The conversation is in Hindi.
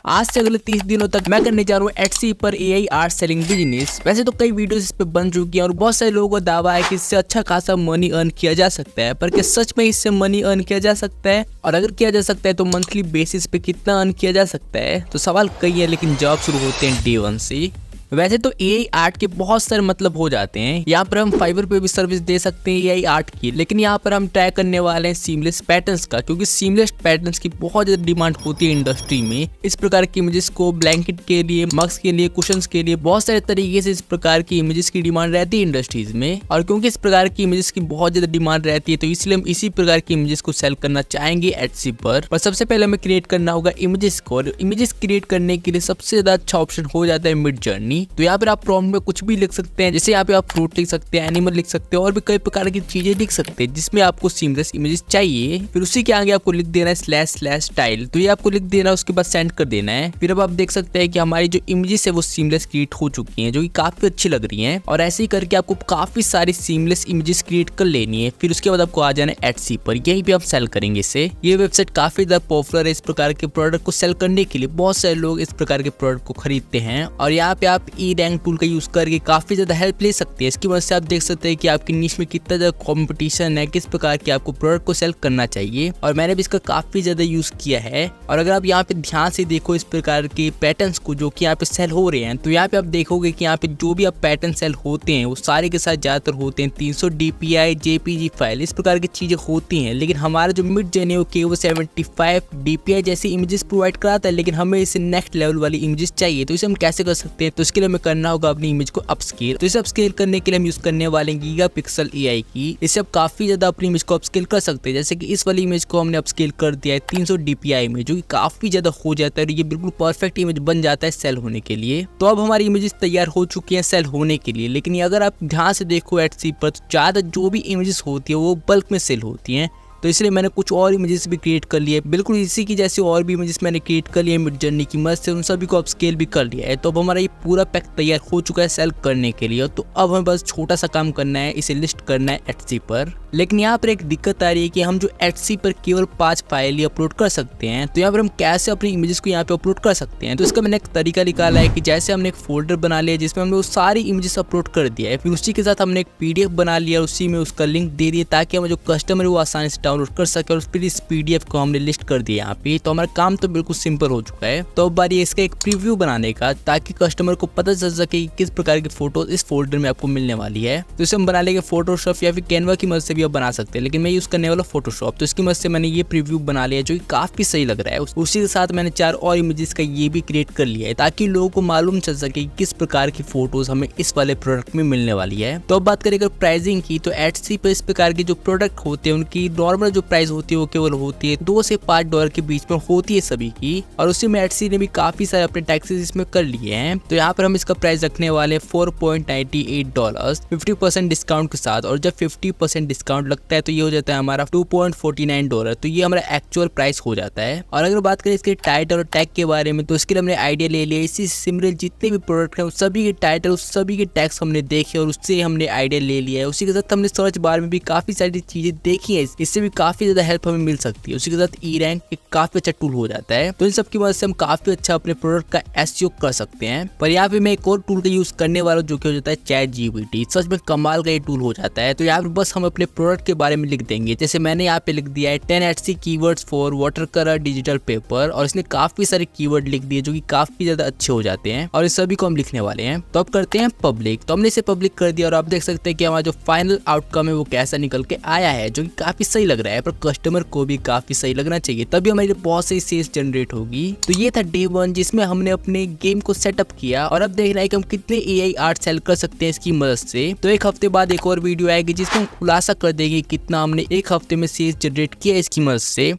आज से अगले 30 दिनों तक मैं करने जा रहा हूँ एटसी पर एआई आर्ट सेलिंग बिजनेस। वैसे तो कई वीडियोस इस पे बन चुकी हैं और बहुत सारे लोगों का दावा है कि इससे अच्छा खासा मनी अर्न किया जा सकता है, पर क्या सच में इससे मनी अर्न किया जा सकता है? और अगर किया जा सकता है तो मंथली बेसिस पे कितना अर्न किया जा सकता है? तो सवाल कई है, लेकिन जवाब शुरू होते हैं डे 1 से। वैसे तो एआई आर्ट के बहुत सारे मतलब हो जाते हैं। यहाँ पर हम फाइवर पे भी सर्विस दे सकते हैं एआई आर्ट की, लेकिन यहाँ पर हम ट्राई करने वाले हैं सीमलेस पैटर्न्स का, क्योंकि सीमलेस पैटर्न्स की बहुत ज्यादा डिमांड होती है इंडस्ट्री में। इस प्रकार की इमेजेस को ब्लैंकेट के लिए, मग्स के लिए, कुशंस के लिए बहुत सारे तरीके से इस प्रकार की इमेजेस की डिमांड रहती है इंडस्ट्रीज में। और क्योंकि इस प्रकार की इमेजेस की बहुत ज्यादा डिमांड रहती है, तो इसलिए हम इसी प्रकार की इमेजेस को सेल करना चाहेंगे एटसी पर। सबसे पहले हमें क्रिएट करना होगा इमेजेस को, और इमेजेस क्रिएट करने के लिए सबसे ज्यादा अच्छा ऑप्शन हो जाता है मिडजर्नी। तो यहाँ पर आप प्रॉम्प्ट में कुछ भी लिख सकते हैं, जैसे यहाँ पे आप फ्रूट लिख सकते हैं, एनिमल लिख सकते हैं, और भी कई प्रकार की चीजें लिख सकते हैं जिसमें आपको सीमलेस इमेजेस चाहिए। फिर उसी के आगे आपको लिख देना है //style, तो ये आपको लिख देना है, उसके बाद सेंड कर देना है। फिर अब आप देख सकते हैं कि हमारी जो इमेजेस है वो सीमलेस क्रिएट हो चुकी हैं, जो कि काफी अच्छी लग रही हैं। और ऐसे ही करके आपको काफी सारी सीमलेस इमेजेस क्रिएट कर लेनी है। फिर उसके बाद आपको आ जाना है एटसी पर, यहीं पे आप सेल करेंगे इसे। ये वेबसाइट काफी ज्यादा पॉपुलर है इस प्रकार के प्रोडक्ट को सेल करने के लिए। बहुत सारे लोग इस प्रकार के प्रोडक्ट को खरीदते हैं, और यहाँ पे आप ई रैंक टूल का यूज करके काफी ज्यादा हेल्प ले सकते हैं। इसकी वजह से आप देख सकते हैं कि आपकी नीश में कितना ज्यादा कंपटीशन है, किस प्रकार के आपको प्रोडक्ट को सेल करना चाहिए। और मैंने भी इसका काफी ज्यादा यूज किया है। और अगर आप यहाँ पे ध्यान से देखो इस प्रकार के पैटर्न्स को जो कि यहाँ पे सेल हो रहे हैं, तो यहाँ पे आप देखोगे कि यहाँ पे जो भी आप पैटर्न सेल होते हैं वो सारे के साथ ज्यादातर होते हैं 300 DPI JPG फाइल, इस प्रकार की चीजें होती हैं। लेकिन हमारा जो मिडजर्नी है वो 75 DPI जैसी इमेजेस प्रोवाइड कराता है, लेकिन हमें इसे नेक्स्ट लेवल वाली इमेजेस चाहिए। तो इसे हम कैसे कर सकते हैं? तो इसके लिए हमें करना होगा अपनी इमेज को अपस्केल। तो इसे अपस्केल करने के लिए हम यूज करने वाले हैं गीगापिक्सल एआई की। इससे आप काफी ज्यादा अपनी इमेज को अपस्केल कर सकते हैं। जैसे कि इस वाली इमेज को हमने अपस्केल कर दिया है 300 DPI में, जो कि काफी ज्यादा हो जाता है और ये बिल्कुल परफेक्ट इमेज बन जाता है सेल होने के लिए। तो अब हमारी इमेजेस तैयार हो चुकी हैं सेल होने के लिए। लेकिन अगर आप ध्यान से देखो एटसी पर, तो ज्यादा जो भी इमेजेस होती है वो बल्क में सेल होती हैं। तो इसलिए मैंने कुछ और इमेजेस भी क्रिएट कर लिए, बिल्कुल इसी की जैसे और भी इमेजेस मैंने क्रिएट कर लिए मिडजर्नी की मदद से, उन सभी को अपस्केल भी कर लिया है। तो अब हमारा ये पूरा पैक तैयार हो चुका है सेल करने के लिए। तो अब हमें बस छोटा सा काम करना है, इसे लिस्ट करना है एटसी पर। लेकिन यहाँ पर एक दिक्कत आ रही है कि हम जो एटसी पर केवल 5 फाइल ही अपलोड कर सकते हैं। तो यहाँ पर हम कैसे अपनी इमेजेस को यहाँ पे अपलोड कर सकते हैं? तो इसका मैंने एक तरीका निकाला है कि जैसे हमने एक फोल्डर बना लिया जिसमें हमने वो सारी इमेजेस अपलोड कर दिया है, फिर उसी के साथ हमने एक PDF बना लिया, उसी में उसका लिंक दे दिया ताकि हमें जो कस्टमर वो आसानी से डाउनलोड कर सके। और फिर इस PDF को हमने लिस्ट कर दिया यहाँ पे। तो हमारा काम तो बिल्कुल सिंपल हो चुका है। तो अब बारी है इसका एक प्रीव्यू बनाने का, ताकि कस्टमर को पता चल सके कि किस प्रकार की फोटोज इस फोल्डर में आपको मिलने वाली है। तो इसे हम बना लेंगे फोटोशॉप या फिर कैनवा की मदद से भी आप बना सकते हैं, लेकिन मैं यूज करने वाला फोटोशॉप। तो इसकी मदद से मैंने ये प्रीव्यू बना लिया जो कि काफी सही लग रहा है। उसी के साथ मैंने 4 और इमेजेस का ये भी क्रिएट कर लिया है, ताकि लोगों को मालूम चल सके कि किस प्रकार की फोटोज हमें इस वाले प्रोडक्ट में मिलने वाली है। तो अब बात करें अगर प्राइसिंग की, तो एटसी पर इस प्रकार के जो प्रोडक्ट होते हैं उनकी नॉर्मल जो प्राइस होती है वो केवल होती है $2 से $5 के बीच में होती है सभी की। और उसी में एटसी ने भी काफी सारे अपने टैक्सेस इसमें कर लिए हैं। तो यहाँ पर हम इसका प्राइस रखने वाले $4.98 50% डिस्काउंट के साथ। और जब 50% डिस्काउंट लगता है तो ये हो जाता है हमारा $2.49। तो ये हमारा एक्चुअल प्राइस हो जाता है। और अगर बात करें इसके टाइटल और टैग के बारे में, तो इसके लिए हमने आइडिया ले लिया। इसी सिमिलर जितने भी प्रोडक्ट हैं सभी के टाइटल, उस सभी के टैग्स हमने देखे और उससे हमने आइडिया ले लिया है। उसी के साथ हमने सर्च बार में भी काफी सारी चीजें देखी है, इससे भी काफी ज्यादा हेल्प हमें मिल सकती है। उसी के साथ ई रैंक एक काफी अच्छा टूल हो जाता है। तो इन सब की मदद से हम काफी अच्छा अपने प्रोडक्ट का एसईओ कर सकते हैं। पर यहाँ पे मैं एक और टूल का यूज करने वाला हूँ जो कि हो जाता है ChatGPT। सच में कमाल का ये टूल हो जाता है। तो यहाँ पे बस हम अपने प्रोडक्ट के बारे में लिख देंगे। जैसे मैंने यहाँ पे लिख दिया है 10 Etsy keywords for water colour digital paper, और इसने काफी सारे कीवर्ड लिख दिए जो कि काफी ज्यादा अच्छे हो जाते हैं। और इस सभी को हम लिखने वाले हैं। तो अब करते हैं पब्लिक। तो हमने इसे पब्लिक कर दिया और आप देख सकते हैं कि हमारा जो फाइनल आउटकम है वो कैसा निकल के आया है, जो कि काफी सही लग रहा है। पर कस्टमर को भी काफी सही लगना चाहिए, तभी हमारी बहुत सही सेल्स जनरेट होगी। तो ये था डे 1 जिसमें हमने अपने गेम को सेटअप किया, और अब देख रहे हैं कि हम कितने एआई आर्ट सेल कर सकते हैं इसकी मदद से। तो एक हफ्ते बाद एक और वीडियो आएगी जिसमें हम खुलासा कर देंगे कितना हमने एक हफ्ते में सेल्स जनरेट किया इसकी मदद से।